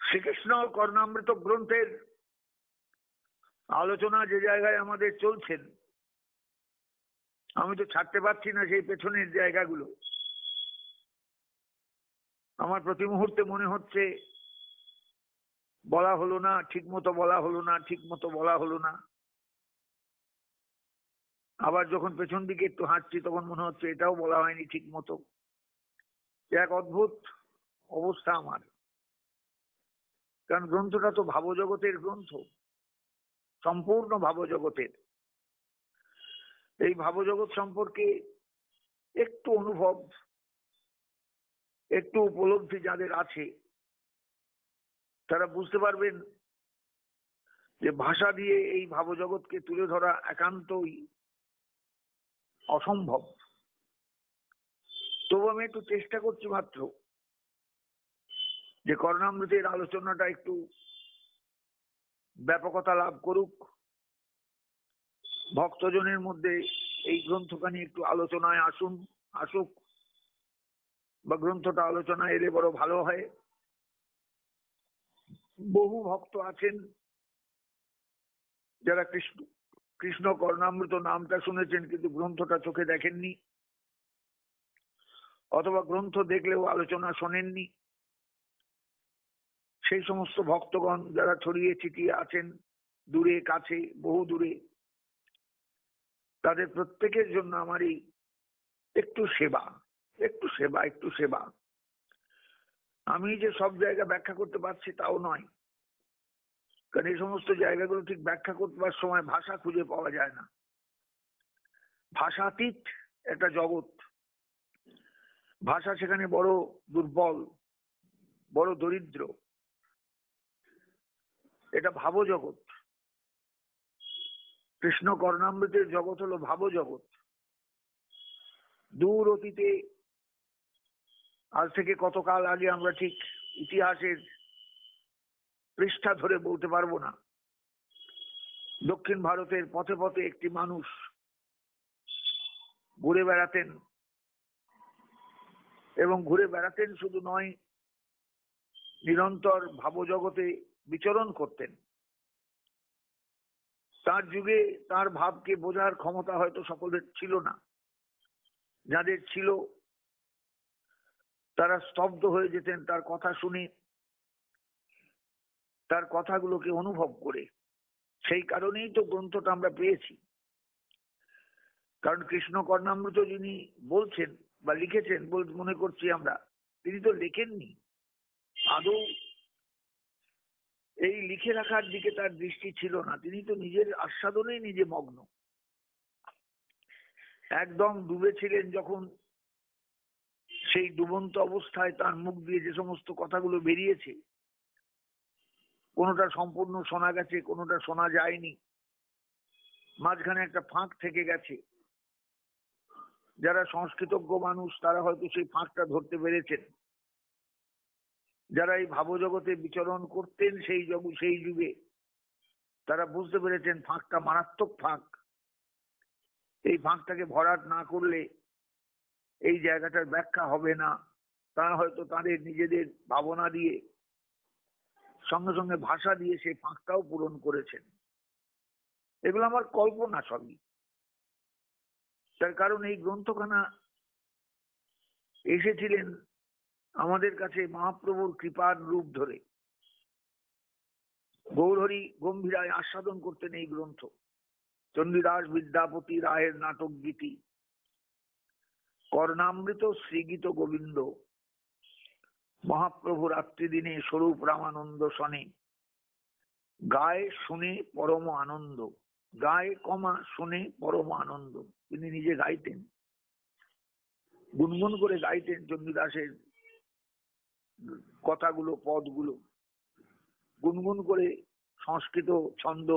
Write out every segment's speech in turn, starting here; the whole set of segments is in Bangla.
শ্রীকৃষ্ণ কর্ণামৃত গ্রন্থের আলোচনা যে জায়গায় আমাদের চলছেন, আমি তো ছাড়তে পারছি না সেই পেছনের জায়গাগুলো। আমার প্রতি মুহূর্তে মনে হচ্ছে বলা হলো না, ঠিক মতো বলা হলো না, ঠিক মতো বলা হলো না। আবার যখন পেছন দিকে একটু হাঁটছি তখন মনে হচ্ছে এটাও বলা হয়নি ঠিক মতো। এক অদ্ভুত অবস্থা আমার, কারণ গ্রন্থটা তো ভাবজগতের গ্রন্থ, সম্পূর্ণ ভাবজগতের। এই ভাবজগৎ সম্পর্কে একটু অনুভব, একটু উপলব্ধি যাদের আছে তারা বুঝতে পারবেন যে ভাষা দিয়ে এই ভাবজগৎকে তুলে ধরা একান্তই অসম্ভব। তবু আমি একটু চেষ্টা করছি মাত্র যে কর্ণামৃতের আলোচনাটা একটু ব্যাপকতা লাভ করুক, ভক্তজনের মধ্যে এই গ্রন্থখানি একটু আলোচনায় আসুক, বা গ্রন্থটা আলোচনায় এলে বড় ভালো হয়। বহু ভক্ত আছেন যারা কৃষ্ণ কর্ণামৃত নামটা শুনেছেন কিন্তু গ্রন্থটা চোখে দেখেননি, অথবা গ্রন্থ দেখলেও আলোচনা শোনেননি। সেই সমস্ত ভক্তগণ যারা ছড়িয়ে ছিটিয়ে আছেন দূরে কাছে, বহু দূরে, তাদের প্রত্যেকের জন্য আমারই একটু সেবা, একটু সেবা, একটু সেবা। আমি যে সব জায়গা ব্যাখ্যা করতে পারছি তাও নয়, কারণ এই সমস্ত জায়গাগুলো ঠিক ব্যাখ্যা করবার সময় ভাষা খুঁজে পাওয়া যায় না। ভাষাতীত একটা জগৎ, ভাষা সেখানে বড় দুর্বল, বড় দরিদ্র। এটা ভাবজগৎ, কৃষ্ণ কর্ণামৃতের জগৎ হলো ভাবজগৎ। দূর অতীতে, আজ থেকে কতকাল আগে আমরা ঠিক ইতিহাসের পৃষ্ঠা ধরে বলতে পারবো না, দক্ষিণ ভারতের পথে পথে একটি মানুষ ঘুরে বেড়াতেন, এবং ঘুরে বেড়াতেন শুধু নয়, নিরন্তর ভাবজগতে বিচরণ করতেন। তার যুগে তার ভাবকে বোঝার ক্ষমতা হয়তো সকলের ছিল না, যাদের ছিল তারা স্তব্ধ হয়ে যেতেন তার কথা শুনে, তার কথাগুলোকে অনুভব করে। সেই কারণেই তো গ্রন্থটা আমরা পেয়েছি। কারণ কৃষ্ণ কর্ণামৃত যিনি বলছেন বা লিখেছেন বলে মনে করছি আমরা, তিনি তো লেখেননি আদৌ, এই লিখে রাখার দিকে তার দৃষ্টি ছিল না। তিনি তো নিজের আস্বাদনেই নিজে মগ্ন, একদম ডুবেছিলেন যখন। সেই ডুবন্ত অবস্থায় তার মুখ দিয়ে যে সমস্ত কথাগুলো বেরিয়েছে, কোনোটা সম্পূর্ণ শোনা গেছে, কোনোটা শোনা যায়নি, মাঝখানে একটা ফাঁক থেকে গেছে। যারা সংস্কৃতজ্ঞ মানুষ তারা হয়তো সেই ফাঁকটা ধরতে পেরেছেন। যারা এই ভাবজগতে বিচরণ করতেন সেই যুগে, তারা বুঝতে পেরেছেন ফাঁকটা মারাত্মক ফাঁক। এই ফাঁকটাকে ভরাট না করলে এই জায়গাটার ব্যাখ্যা হবে না। তারা হয়তো তাদের নিজেদের ভাবনা দিয়ে, সঙ্গে সঙ্গে ভাষা দিয়ে সেই ফাঁকটাও পূরণ করেছেন। এগুলো আমার কল্পনা সবই। তার কারণ এই গ্রন্থখানা এসেছিলেন আমাদের কাছে মহাপ্রভুর কৃপার রূপ ধরে। গৌরহরি গম্ভীরায় আস্বাদন করতেন এই গ্রন্থ। চণ্ডীদাস বিদ্যাপতি রায়ের নাটক গীতি, কর্ণামৃত শ্রীগীত গোবিন্দ, মহাপ্রভু রাত্রি দিনে স্বরূপ রামানন্দ শনে, গায়ে শুনে পরম আনন্দ। গায়ে কমা শুনে পরম আনন্দ। তিনি নিজে গাইতেন, গুনগুন করে গাইতেন চণ্ডীদাসের কথাগুলো, পদগুলো গুনগুন করে সংস্কৃত ছন্দ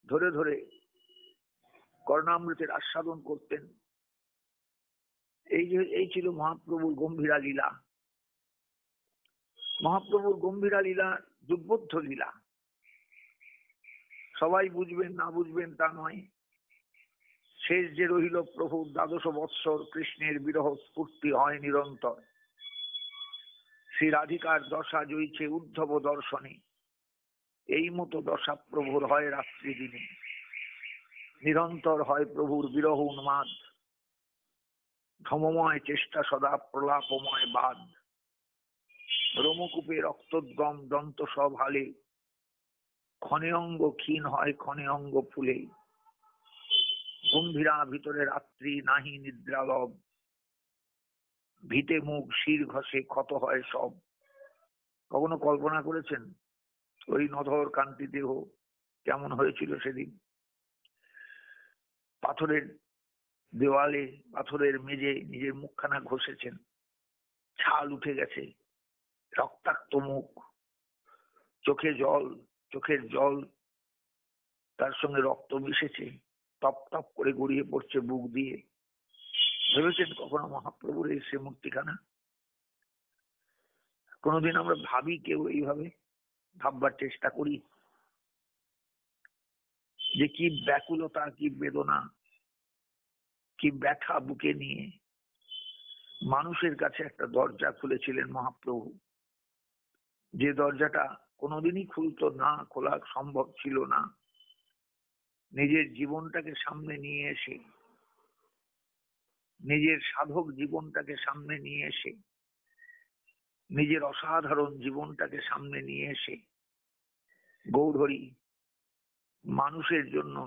ধরে ধরে কর্ণামৃতের আস্বাদন করতেন। এই ছিল মহাপ্রভুর গম্ভীরা লীলা। মহাপ্রভুর গম্ভীরা লীলা দুর্বোধ্য লীলা। সবাই বুঝবেন না বুঝবেন তা নয়। শেষ যে রহিল প্রভুর ১২ বৎসর, কৃষ্ণের বিরহ স্ফূর্তি হয় নিরন্তর। শ্রী রাধিকার দশা জয়ছে উদ্ধব দর্শনে, এই মতো দশা প্রভুর হয় রাত্রি দিনে। নিরন্তর হয় প্রভুর বিরহ উন্মাদ, ধমময় চেষ্টা সদা প্রলাপময় বাদ। রোমকূপে রক্তোদ্গম দন্ত সব হালে, ক্ষণে অঙ্গ ক্ষীণ হয় ক্ষণে অঙ্গ ফুলে। গম্ভীরা ভিতরে রাত্রি নাহি নিদ্রালভ, ভিতে মুখ শির ঘষে ক্ষত হয় সব। কখনো কল্পনা করেছেন ওই নধর কান্তি দেহ কেমন হয়েছিল সেদিন? পাথরের দেওয়ালে, পাথরের মেঝে নিজের মুখখানা ঘষেছেন, ছাল উঠে গেছে, রক্তাক্ত মুখ, চোখের জল তার সঙ্গে রক্ত মিশেছে, টপ টপ করে গড়িয়ে পড়ছে বুক দিয়ে। ভেবেছেন কখনো মহাপ্রভুর এই সে মূর্তিখানা? কোনোদিন আমরা ভাবি কেউ এইভাবে? ভাববার চেষ্টা করি যে কি ব্যাকুলতা, কি বেদনা, কি ব্যথা বুকে নিয়ে মানুষের কাছে একটা দরজা খুলেছিলেন মহাপ্রভু, যে দরজাটা কোনোদিনই খুলতো না, খোলা সম্ভব ছিল না। নিজের জীবনটাকে সামনে নিয়ে এসে, নিজের সাধক জীবনটাকে সামনে নিয়ে এসে, নিজের অসাধারণ জীবনটাকে সামনে নিয়ে এসে গৌরহরি মানুষের জন্য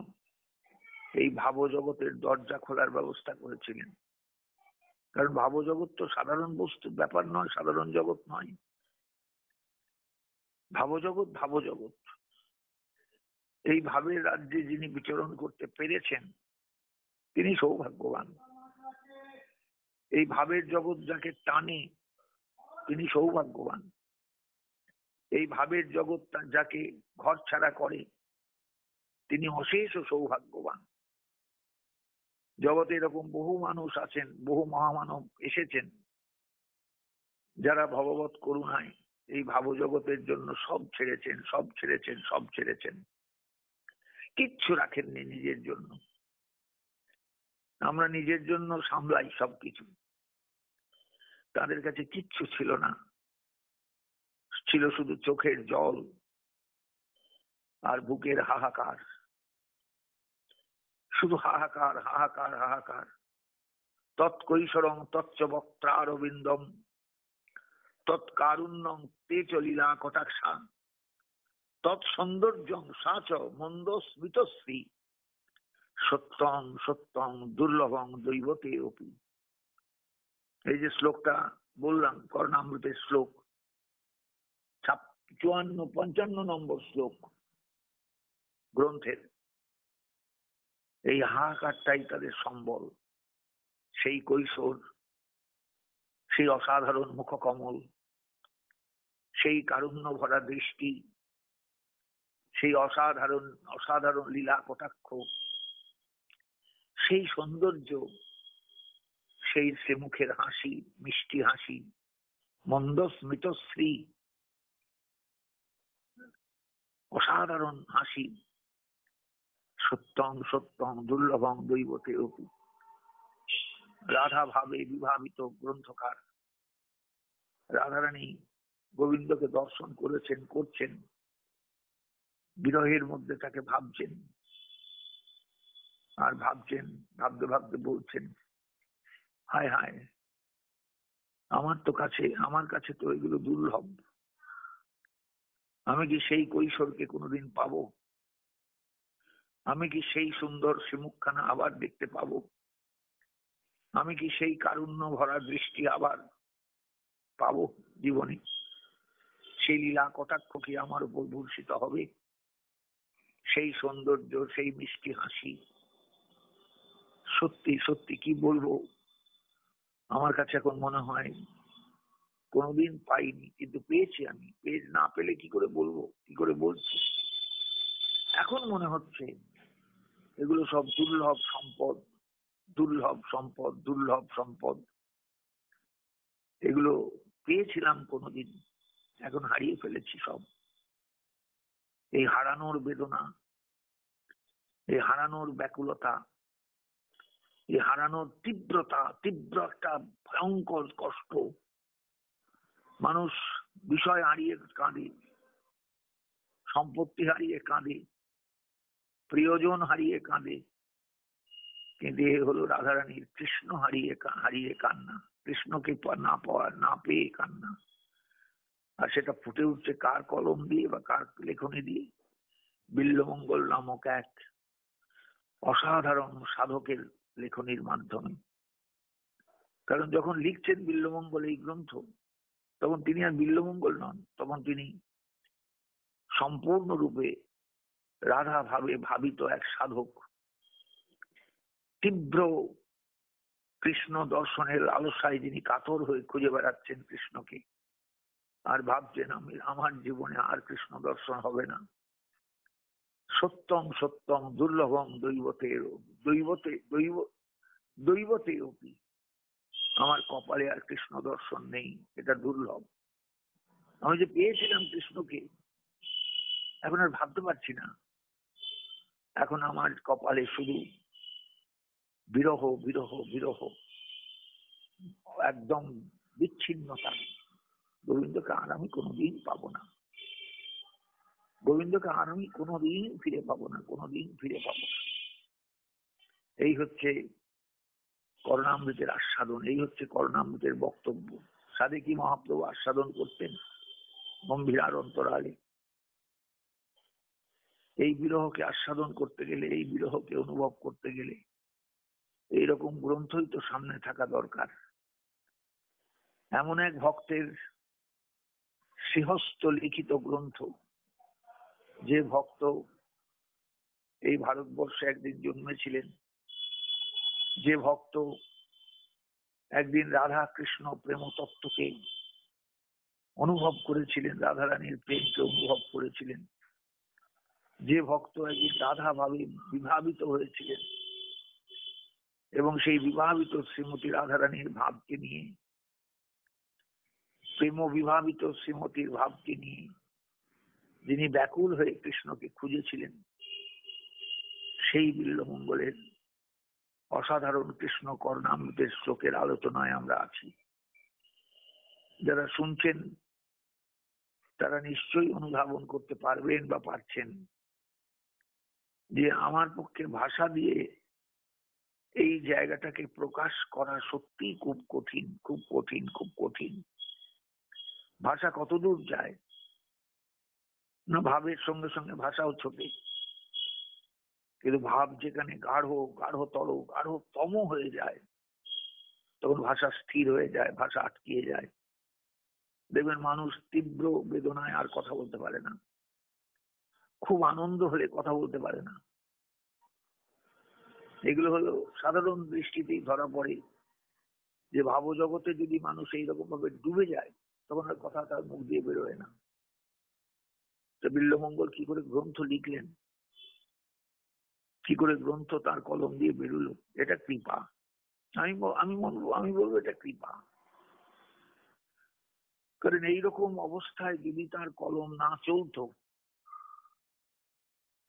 এই ভাবজগতের দরজা খোলার ব্যবস্থা করেছিলেন। কারণ ভাবজগৎ তো সাধারণ বস্তু ব্যাপার নয়, সাধারণ জগৎ নয়। ভাবজগৎ। এই ভাবের রাজ্যে যিনি বিচরণ করতে পেরেছেন তিনি সৌভাগ্যবান। এই ভাবের জগৎ যাকে টানে তিনি সৌভাগ্যবান। এই ভাবের জগৎ যাকে ঘর ছাড়া করে তিনি অশেষ সৌভাগ্যবান। জগতে এরকম বহু মানুষ আছেন, বহু মহামানব এসেছেন যারা ভগবত করুণায় এই ভাবজগতের জন্য সব ছেড়েছেন, কিচ্ছু রাখেননি নিজের জন্য। আমরা নিজের জন্য সামলাই সবকিছু, তাদের কাছে কিচ্ছু ছিল না, ছিল শুধু চোখের জল আর বুকের হাহাকার, শুধু হাহাকার। তৎকৈশরং তচ্চ বক্ত্রারবিন্দম তৎকারুণ্যং তে চলিলা কটাক্ষা তৎসৌন্দর্যং সাচ মন্দ স্মিতশ্রী সত্যং দুর্লভং দৈবতে অপি। এই যে শ্লোকটা বললাম, কর্ণামৃতের শ্লোক, 55 নম্বর শ্লোক গ্রন্থের, এই হাহাকারটাই তাদের সম্বল। সেই কৈশোর, সেই অসাধারণ মুখকমল, সেই কারুণ্য ভরা দৃষ্টি, সেই অসাধারণ লীলা কটাক্ষ, সেই সৌন্দর্য, সেই সে মুখের হাসি, মিষ্টি হাসি, মন্দ স্মিতশ্রী, অসাধারণ হাসি, সত্যং দুর্লভং দৈবতে অপি। রাধা ভাবে বিভাবিত গ্রন্থকার রাধারানী গোবিন্দকে দর্শন করছেন, বিরহের মধ্যে তাকে ভাবছেন, আর ভাবতে বলছেন, হায় হায়, আমার কাছে তো এগুলো দুর্লভ। আমি কি সেই কৈশোরকে কোনোদিন পাবো? আমি কি সেই সুন্দর শ্রীমুখখানা আবার দেখতে পাবো? আমি কি সেই কারুণ্য ভরা দৃষ্টি আবার পাবো জীবনে? সেই লীলা কটাক্ষ কি আমার উপর বর্ষিত হবে? সেই সৌন্দর্য, সেই মিষ্টি হাসি, সত্যি কি বলবো, আমার কাছে এখন মনে হয় কোনোদিন পাইনি, কিন্তু পেয়েছি। আমি না পেলে কি করে বলবো, কি করে বলছি? এখন মনে হচ্ছে এগুলো সব দুর্লভ সম্পদ। এগুলো পেয়েছিলাম কোনোদিন, এখন হারিয়ে ফেলেছি সব। এই হারানোর বেদনা, এই হারানোর ব্যাকুলতা, এই হারানোর তীব্র একটা ভয়ঙ্কর কষ্ট, মানুষ বিষয় হারিয়ে কাঁদে, সম্পত্তি হারিয়ে কাঁদে, প্রিয়জন হারিয়ে কাঁদে, কিন্তু এ হলো রাধারানীর কৃষ্ণ হারিয়ে হারিয়ে কান্না, কৃষ্ণকে না পাওয়ার, না পেয়ে কান্না। আর সেটা ফুটে উঠছে কার কলম দিয়ে বা কার লেখনী দিয়ে? বিল্বমঙ্গল নামক এক অসাধারণ সাধকের লেখনীর মাধ্যমে। কারণ যখন লিখছেন বিল্বমঙ্গল এই গ্রন্থ, তখন তিনি আর বিল্বমঙ্গল নন, তখন তিনি সম্পূর্ণরূপে রাধা ভাবে ভাবিত এক সাধক। তীব্র কৃষ্ণ দর্শনের লালসায় যিনি কাতর হয়ে খুঁজে বেড়াচ্ছেন কৃষ্ণকে, আর ভাবছেন আমার জীবনে আর কৃষ্ণ দর্শন হবে না। সত্যম সত্যম দুর্লভম দৈবতে অপি, আমার কপালে আর কৃষ্ণ দর্শন নেই, এটা দুর্লভ। আমি যে পেয়েছিলাম কৃষ্ণকে, এখন আর ভাবতে পারছি না। এখন আমার কপালে শুধু বিরহ বিরহ বিরহ, একদম বিচ্ছিন্নতা। গোবিন্দকে আর আমি কোনোদিন পাবো না, গোবিন্দকে আর আমি কোনোদিন ফিরে পাবো না, কোনোদিন ফিরে পাবো না। এই হচ্ছে করুণামৃতের আস্বাদন, এই হচ্ছে করুণামৃতের বক্তব্য। সাধে কি মহাপ্রভু আস্বাদন করতেন গম্ভীরার অন্তরালে। এই বিরহকে আস্বাদন করতে গেলে, এই বিরহকে অনুভব করতে গেলে এইরকম গ্রন্থই তো সামনে থাকা দরকার। এমন এক ভক্তের শ্রীহস্ত লিখিত গ্রন্থ, যে ভক্ত এই ভারতবর্ষে একদিন জন্মেছিলেন, যে ভক্ত একদিন রাধা কৃষ্ণ প্রেম তত্ত্বকে অনুভব করেছিলেন, রাধারানীর প্রেমকে অনুভব করেছিলেন, যে ভক্ত একদিন রাধা ভাবে বিভাবিত হয়েছিলেন এবং সেই বিভাবিত শ্রীমতী রাধারানীর ভাবকে নিয়ে, প্রেম বিভাবিত শ্রীমতীর ভাবকে নিয়ে যিনি ব্যাকুল হয়ে কৃষ্ণকে খুঁজেছিলেন, সেই বিল্বমঙ্গলের অসাধারণ কৃষ্ণ করুণামৃতের শ্লোকের আলোচনায় আমরা আছি। যারা শুনছেন তারা নিশ্চয়ই অনুধাবন করতে পারবেন বা পারছেন যে আমার পক্ষে ভাষা দিয়ে এই জায়গাটাকে প্রকাশ করা সত্যি খুব কঠিন, খুব কঠিন, খুব কঠিন। ভাষা কতদূর যায় না, ভাবের সঙ্গে সঙ্গে ভাষাও ছোটে, কিন্তু ভাব যেখানে গাঢ়, গাঢ়তর, গাঢ়তম হয়ে যায়, তখন ভাষা স্থির হয়ে যায়, ভাষা আটকিয়ে যায়। দেখবেন মানুষ তীব্র বেদনায় আর কথা বলতে পারে না, খুব আনন্দ হলে কথা বলতে পারে না। এগুলো হলো সাধারণ দৃষ্টিতেই ধরা পড়ে যে ভাবজগতে যদি মানুষ এইরকম ভাবে ডুবে যায়, তখন আর কথা তার মুখ দিয়ে বেরোয় না। তো বিল্বমঙ্গল কি করে গ্রন্থ লিখলেন, কি করে গ্রন্থ তার কলম দিয়ে বেরোলো, এটা কৃপা। আমি বলবো এটা কৃপা। কারণ এইরকম অবস্থায় যদি তার কলম না চলতো,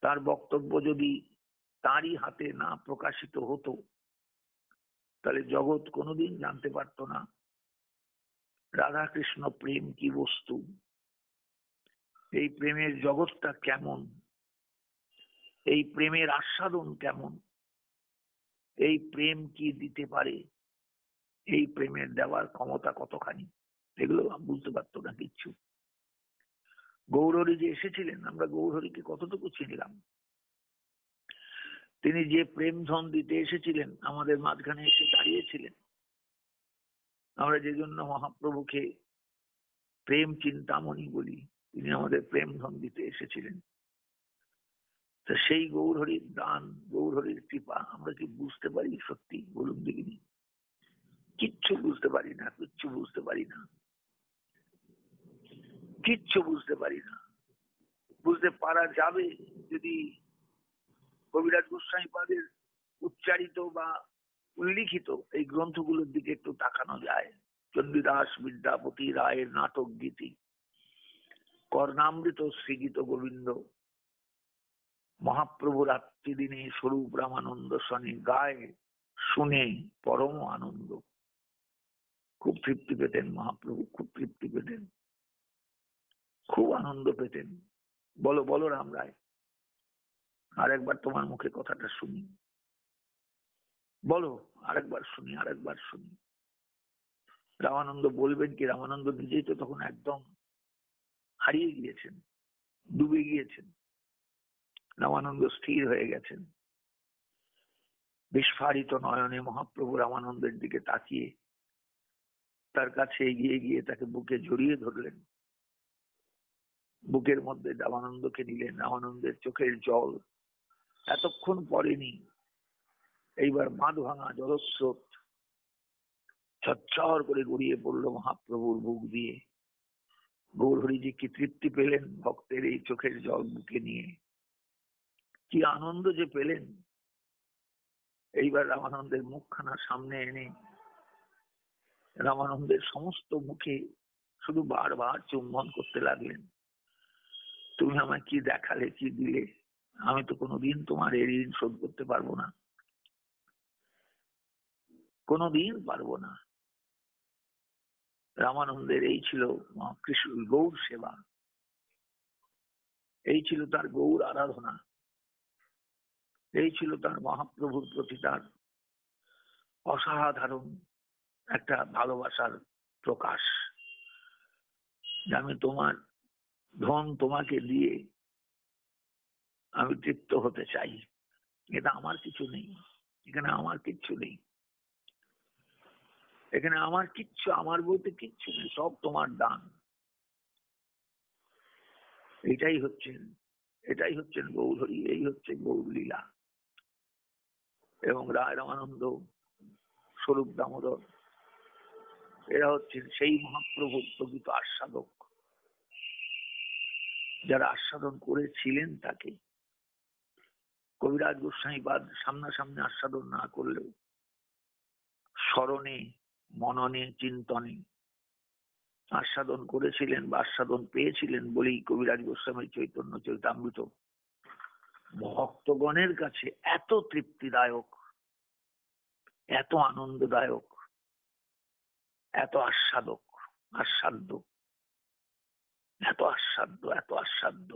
তার বক্তব্য যদি তারই হাতে না প্রকাশিত হতো, তাহলে জগৎ কোনোদিন জানতে পারতো না রাধা কৃষ্ণ প্রেম কি বস্তু, এই প্রেমের জগৎটা কেমন, এই প্রেমের আস্বাদন কেমন, এই প্রেম কি দিতে পারে, এই প্রেমের দেওয়ার ক্ষমতা কতখানি, এগুলো বুঝতে পারতো না কিচ্ছু। গৌরহরি যে এসেছিলেন, আমরা গৌরহরিকে কতটুকু চিনলাম। তিনি যে প্রেম ধন দিতে এসেছিলেন, আমাদের মাঝখানে এসে দাঁড়িয়েছিলেন। আমরা যে জন্য মহাপ্রভুকে প্রেম চিন্তামণি বলি, তিনি আমাদের প্রেম ধন দিতে এসেছিলেন। তা সেই গৌরহরির দান, গৌরহরির কৃপা আমরা কি বুঝতে পারি? সত্যি বলুন দেখিনি, কিচ্ছু বুঝতে পারি না, কিচ্ছু বুঝতে পারি না, কিচ্ছু বুঝতে পারি না। বুঝতে পারা যাবে যদি কবিরাজ গোস্বামী পাদের উচ্চারিত বা উল্লিখিত এই গ্রন্থগুলোর দিকে একটু তাকানো যায়। চণ্ডীদাস বিদ্যাপতি রায়ের নাটক গীতি, কর্ণামৃত শ্রীগীত গোবিন্দ, মহাপ্রভু রাত্রি দিনে স্বরূপ রামানন্দ শনি গায় শুনে পরম আনন্দ। খুব তৃপ্তি পেতেন মহাপ্রভু, খুব তৃপ্তি পেতেন, খুব আনন্দ পেতেন। বলো বলো রাম রায়, আরেকবার তোমার মুখে কথাটা শুনি, বলো, আরেকবার শুনি, আরেকবার শুনি। রামানন্দ বলবেন কি? রামানন্দ নিজেই তো তখন একদম হারিয়ে গিয়েছেন, ডুবে গিয়েছেন। রামানন্দ স্থির হয়ে গেছেন। বিস্ফারিত নয়নে মহাপ্রভু রামানন্দের দিকে তাকিয়ে তার কাছে এগিয়ে গিয়ে তাকে বুকে জড়িয়ে ধরলেন, বুকের মধ্যে রামানন্দকে নিলেন। রামানন্দের চোখের জল এতক্ষণ পড়েনি, এইবার বাঁধ ভাঙা জলস্রোত ঝরঝর করে গড়িয়ে পড়লো মহাপ্রভুর বুক দিয়ে। গৌরহরিজি কি তৃপ্তি পেলেন ভক্তের এই চোখের জল বুকে নিয়ে, কি আনন্দ যে পেলেন। এইবার রামানন্দের মুখখানা সামনে এনে রামানন্দের সমস্ত মুখে শুধু বারবার চুম্বন করতে লাগলেন। তুমি আমায় কি দেখালে, কি দিলে, আমি তো কোনোদিন তোমার এই ঋণ শোধ করতে পারবো না, কোনোদিন পারবো না। রামানন্দের এই ছিল কৃষ্ণ গৌর সেবা, এই ছিল তার গৌর আরাধনা, এই ছিল তার মহাপ্রভুর প্রতি তার অসাধারণ একটা ভালোবাসার প্রকাশ। আমি তোমার ধন তোমাকে দিয়ে আমি তৃপ্ত হতে চাই, এটা আমার কিছু নেই, এখানে আমার কিচ্ছু নেই, এখানে আমার কিচ্ছু, আমার বলতে কিচ্ছু নেই, সব তোমার দান। এটাই হচ্ছেন গৌরহরি, এই হচ্ছে গৌর লীলা। এবং রায় রামানন্দ, স্বরূপ দামোদর, এরা হচ্ছেন সেই মহাপ্রভুর প্রকৃত আস্বাদক, যারা আস্বাদন করেছিলেন তাকে। কবিরাজ গোস্বামী বাদ সামনাসামনি আস্বাদন না করলেও স্মরণে, মননে, চিন্তনে আস্বাদন করেছিলেন বা আস্বাদন পেয়েছিলেন বলেই কবিরাজ গোস্বামীর চৈতন্য চরিতামৃত ভক্তগণের কাছে এত তৃপ্তিদায়ক, এত আনন্দদায়ক, এত আস্বাদক, আস্বাদ্য, এত আস্বাদ্য, এত আস্বাদ্য।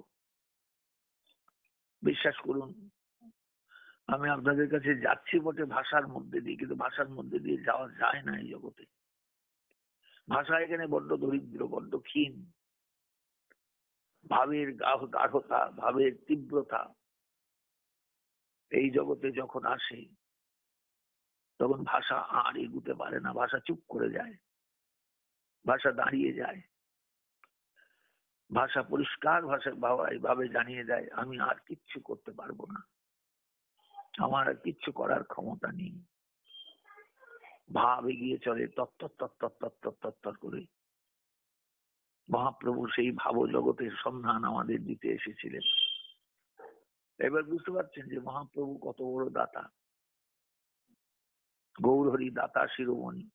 বিশ্বাস করুন, আমি আপনাদের কাছে যাচ্ছি বটে ভাষার মধ্যে দিয়ে, কিন্তু ভাষার মধ্যে দিয়ে যাওয়া যায় না এই জগতে। ভাষা এখানে বড্ড দরিদ্র, বড্ড ক্ষীণ। ভাবের গাঢ়তা, ভাবের তীব্রতা এই জগতে যখন আসে তখন ভাষা আর এগুতে পারে না, ভাষা চুপ করে যায়, ভাষা দাঁড়িয়ে যায়। ভাষা পরিষ্কার ভাবে জানিয়ে দেয়, আমি আর কিচ্ছু করতে পারবো না, আমার আর কিচ্ছু করার ক্ষমতা নেই। ভাব এগিয়ে চলে তত্তর তত্তর তত্তর তত্তর করে। মহাপ্রভু সেই ভাব জগতের সন্ধান আমাদের দিতে এসেছিলেন। এবার বুঝতে পারছেন যে মহাপ্রভু কত বড় দাতা। গৌরহরি দাতা শিরোমণি,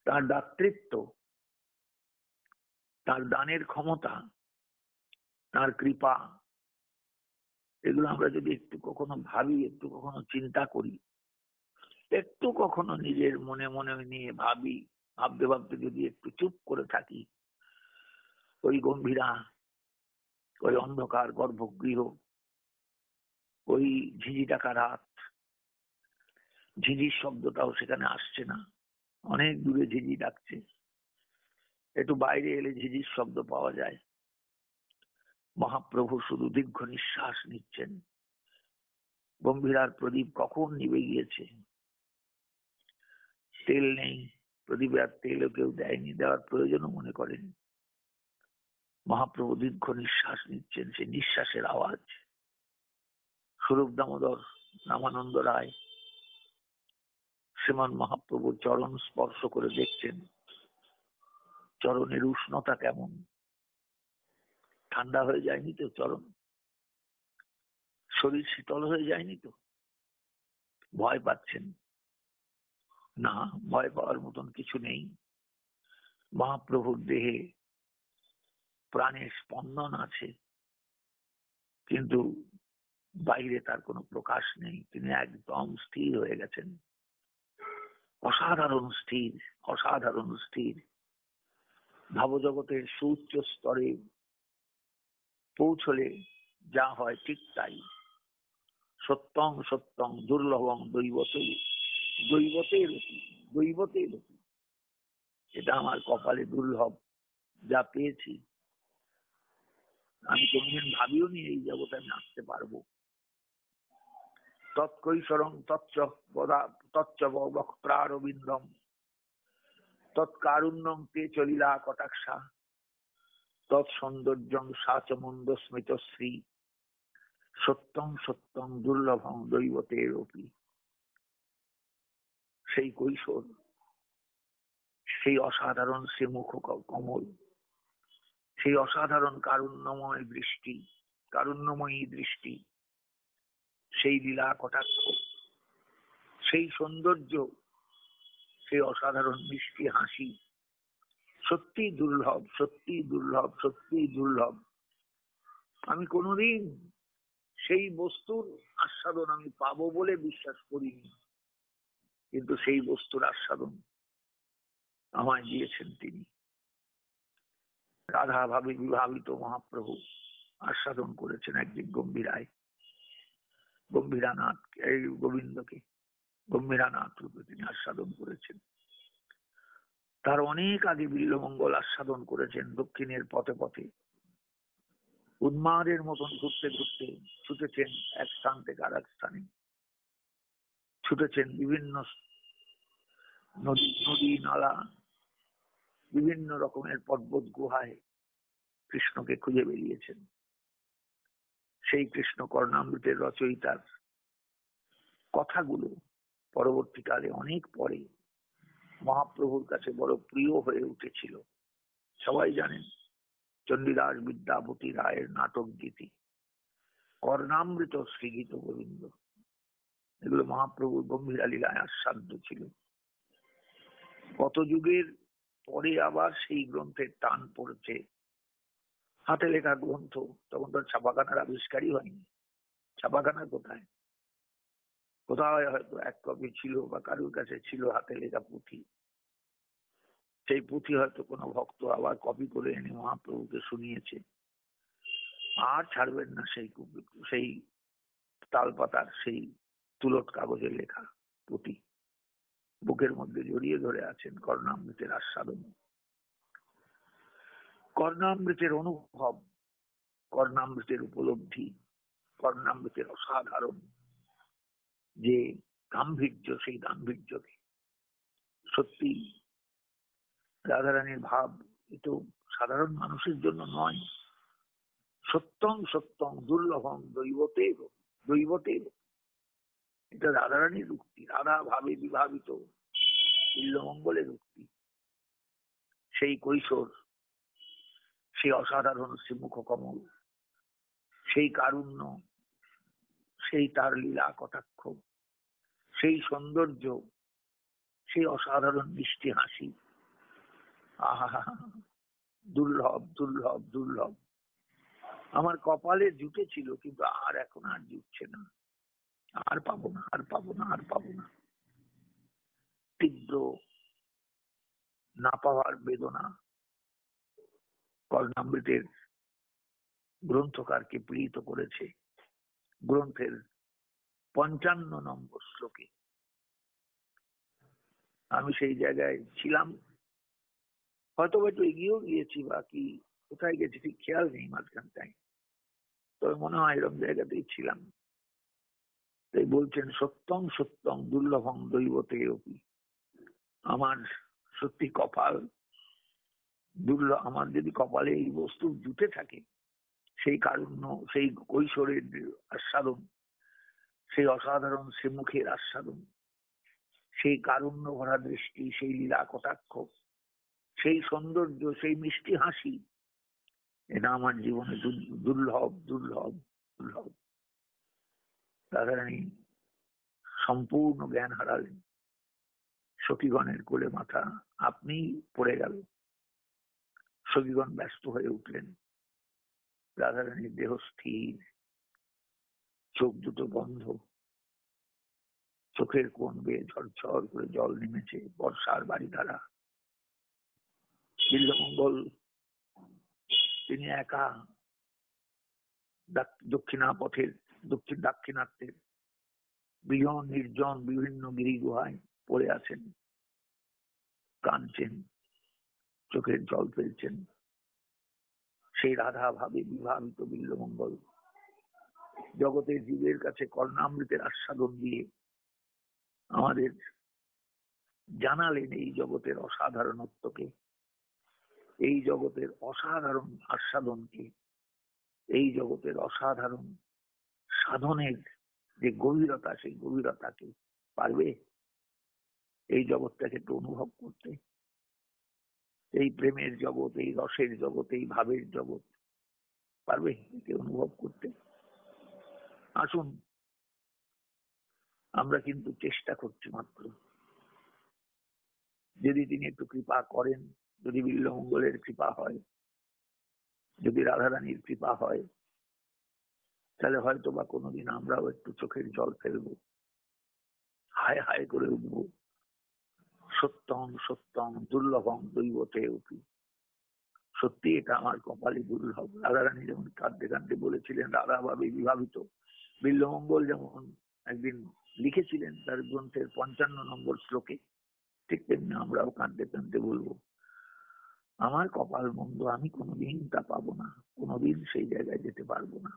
তার দাতৃত্ব, তার দানের ক্ষমতা, তার কৃপা, এগুলো আমরা যদি একটু কখনো ভাবি, একটু কখনো চিন্তা করি, একটু কখনো নিজের মনে মনে নিয়ে ভাবি, ভাবতে ভাবতে যদি একটু চুপ করে থাকি, ওই গম্ভীরা, ওই অন্ধকার গর্ভগৃহ, ওই ঝিঝি ডাকা রাত, ঝিঝির শব্দটাও সেখানে আসছে না, অনেক দূরে ঝিঝি ডাকছে, একটু বাইরে এলে ঝিঝির শব্দ পাওয়া যায়। মহাপ্রভু শুধু দীর্ঘ নিঃশ্বাস নিচ্ছেন। গম্ভীরার প্রদীপ কখন নিভে গিয়েছে, তেল নেই, প্রদীপে আর তেলও কেউ দেয়নি, দেওয়ার প্রয়োজনও মনে করেন। মহাপ্রভু দীর্ঘ নিঃশ্বাস নিচ্ছেন, সেই নিঃশ্বাসের আওয়াজ। স্বরূপ দামোদর, রামানন্দ রায় শ্রীমান মহাপ্রভুর চরণ স্পর্শ করে দেখছেন চরণের উষ্ণতা কেমন, ঠান্ডা হয়ে যায়নি তো চরণ, শরীর শীতল হয়ে যায়নি তো। ভয় পাচ্ছেন না, ভয় পাওয়ার মতন কিছু নেই। মহাপ্রভুর দেহে প্রাণের স্পন্দন আছে, কিন্তু বাইরে তার কোনো প্রকাশ নেই, তিনি একদম স্থির হয়ে গেছেন। অসাধারণ স্থির, অসাধারণ স্থির। ভাবজগতের সুউচ্চ স্তরে পৌঁছলে যা হয় ঠিক তাই। সত্যং সত্যং দুর্লভং দৈবতে, দৈবতের দৈবতের। এটা আমার কপালে দুর্লভ, যা পেয়েছি। আমি কোনদিন ভাবিও নি এই জগতে আমি আসতে পারবো। তৎকৈশরং তচ্চ বক্ত্রারবিন্দম তৎকারুণ্যং তে চলিলা কটাক্ষা তৎসৌন্দর্যং সাচমন্দ স্মিতশ্রী সত্যং সত্যং দুর্লভং দৈবতেরপি। সেই কৈশোর, সেই অসাধারণ সে মুখ কমল, সেই অসাধারণ কারুণ্যময় দৃষ্টি, কারুণ্যময়ী দৃষ্টি, সেই লীলা কটাক্ষ, সেই সৌন্দর্য, সেই অসাধারণ মিষ্টি হাসি, সত্যি দুর্লভ, সত্যি দুর্লভ, সত্যি দুর্লভ। আমি কোনোদিন সেই বস্তুর আস্বাদন আমি পাবো বলে বিশ্বাস করিনি, কিন্তু সেই বস্তুর আস্বাদন আমায় দিয়েছেন তিনি। রাধা ভাবে বিভাবিত মহাপ্রভু আস্বাদন করেছেন একদিন গম্ভীরায়, গম্ভীরানাথ এই গোবিন্দকে গম্ভীরানাথ রূপে তিনি আস্বাদন করেছেন। তার অনেক আগে বিল্লমঙ্গল আস্বাদন করেছেন দক্ষিণের পথে পথে। উন্মাদের মতন ঘুরতে ঘুরতে ছুটেছেন এক স্থান থেকে আর এক স্থানে, ছুটেছেন বিভিন্ন নদী নালা, বিভিন্ন রকমের পর্বত গুহায় কৃষ্ণকে খুঁজে বেরিয়েছেন। সেই কৃষ্ণ কর্ণামৃতের রচয়িতার কথাগুলো পরবর্তীকালে অনেক পরে মহাপ্রভুর কাছে বড় প্রিয় হয়ে উঠেছিল। সবাই জানেন চণ্ডীদাস বিদ্যাপতি রায়ের নাটক গীতি, কর্ণামৃত শ্রীগীত গোবিন্দ, এগুলো মহাপ্রভুর গম্ভীরা লীলায় আস্বাদ্য ছিল। কত যুগের পরে আবার সেই গ্রন্থের টান পড়েছে। হাতে লেখা গ্রন্থ, তখন তো ছাপাখানার আবিষ্কারই হয়নি। ছাপাখানা কোথায়? কোথাও হয়তো এক কপি ছিল বা কারোর কাছে ছিল হাতে লেখা পুঁথি। সেই পুঁথি হয়তো কোনো ভক্ত আবার কপি করে এনে মহাপ্রভুকে শুনিয়েছে, আর ছাড়বেন না সেই তালপাতার সেই তুলট কাগজের লেখা পুঁথি। বুকের মধ্যে জড়িয়ে ধরে আছেন কর্ণামৃতের আস্বাদন, কর্ণামৃতের অনুভব, কর্ণামৃতের উপলব্ধি, কর্ণামৃতের অসাধারণ যে গাম্ভীর্য, সেই গাম্ভীর্যকে সত্যি রাধারানীর ভাব এতো সাধারণ মানুষের জন্য নয়। সত্যং সত্যং দুর্লভং দৈবতের, দৈবতের। এটা রাধারানীর উক্তি, রাধা ভাবে বিভাবিত বিল্লমঙ্গলের উক্তি। সেই কৈশোর, সেই অসাধারণ শ্রীমুখ কমল, সেই কারুণ্য, সেই তার লীলা কটাক্ষ, সেই সৌন্দর্য, সেই অসাধারণ মিষ্টি হাসি, আহা, দুর্লভ দুর্লভ দুর্লভ। আমার কপালে জুটেছিল, কিন্তু আর এখন আর জুটছে না। আর পাবো না, আর পাবো না, আর পাবো না। তীব্র না পাওয়ার বেদনা কর্ণামৃতের গ্রন্থকারকে পীড়িত করেছে। গ্রন্থের ৫৫ নম্বর শ্লোকে আমি সেই জায়গায় ছিলাম, হয়তো একটু এগিয়েও গিয়েছি বা কি কোথায় গেছি ঠিক খেয়াল নেই মাঝখানটায়, তবে মনে হয় এরকম জায়গাতেই ছিলাম। তাই বলছেন সত্যং সত্যং দুর্লভং দৈবতে অপি। আমার সত্যি কপাল দুর্লভ। আমার যদি কপালে এই বস্তু জুটে থাকে, সেই কারুণ্য, সেই কৈশোরের আস্বাদন, সেই অসাধারণ সে মুখের আস্বাদন, সেই কারুণ্য ভরা দৃষ্টি, সেই লীলা কটাক্ষ, সেই সৌন্দর্য, সেই মিষ্টি হাসি, এটা আমার জীবনে দুর্লভ দুর্লভ দুর্লভ। রাধারানী সম্পূর্ণ জ্ঞান হারালেন, সখীগণের কোলে মাথা আপনি পড়ে গেল। সখীগণ ব্যস্ত হয়ে উঠলেন। রাধারানীর দেহ স্থির, চোখ দুটো বন্ধ, চোখের কোণ বেয়ে ঝরঝর করে জল নেমেছে, বর্ষার বাড়ি ধারা। বিল্বমঙ্গল তিনি একা দাক্ষিণাত্যের বিজন নির্জন বিভিন্ন গিরি গুহায় পড়ে আছেন, কাঁদছেন, চোখের জল ফেলছেন। সেই রাধা ভাবে বিভাবিত বিল্বমঙ্গল জগতের জীবের কাছে কর্ণামৃতের আস্বাদন দিয়ে আমাদের জানালেন এই জগতের অসাধারণত্বকে, এই জগতের অসাধারণ আস্বাদনকে, এই জগতের অসাধারণ সাধনের যে গভীরতা, সেই গভীরতাকে পারবে এই জগৎটাকে একটু অনুভব করতে? এই প্রেমের জগৎ, এই রসের জগৎ, এই ভাবের জগৎ পারবে একে অনুভব করতে? আসুন, আমরা কিন্তু চেষ্টা করছি মাত্র। যদি তিনি একটু কৃপা করেন, যদি বিল্বমঙ্গলের কৃপা হয়, যদি রাধারানীর কৃপা হয়, তাহলে হয়তো বা কোনোদিন আমরাও একটু চোখের জল ফেলবো, হায় হায় করে উঠবো, সত্যম সত্যম দুর্লভম দৈবতে অপি। সত্যি এটা আমার কপালে দুর্লভ। রাধারানী যেমন কাঁদতে কাঁদতে বলেছিলেন, রাধা ভাবে বিভাবিত। বিল্বমঙ্গল যেমন একদিন লিখেছিলেন তার গ্রন্থের 55 নম্বর শ্লোকে, ঠিক তেমনি আমরাও কাঁদতে কাঁদতে বলবো, আমার কপাল মন্দ, আমি কোনোদিন তা পাবো না, কোনোদিন সেই জায়গায় যেতে পারবো না।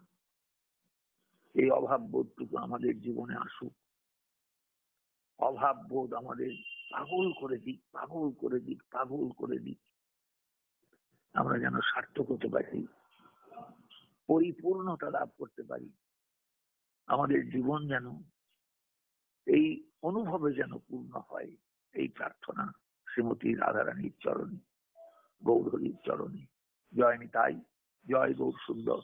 এই অভাব বোধটুকু আমাদের জীবনে আসুক। অভাব বোধ আমাদের পাগল করে দিক, পাগল করে দিক, পাগল করে দিক। আমরা যেন সার্থক হতে পারি, পরিপূর্ণতা লাভ করতে পারি। আমাদের জীবন যেন এই অনুভবে যেন পূর্ণ হয়, এই প্রার্থনা শ্রীমতী রাধারানীর চরণে, গৌরহরির চরণে। জয় নিতাই, জয় গৌর সুন্দর,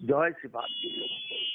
জয় শ্রীপাদ বিল্বমঙ্গল।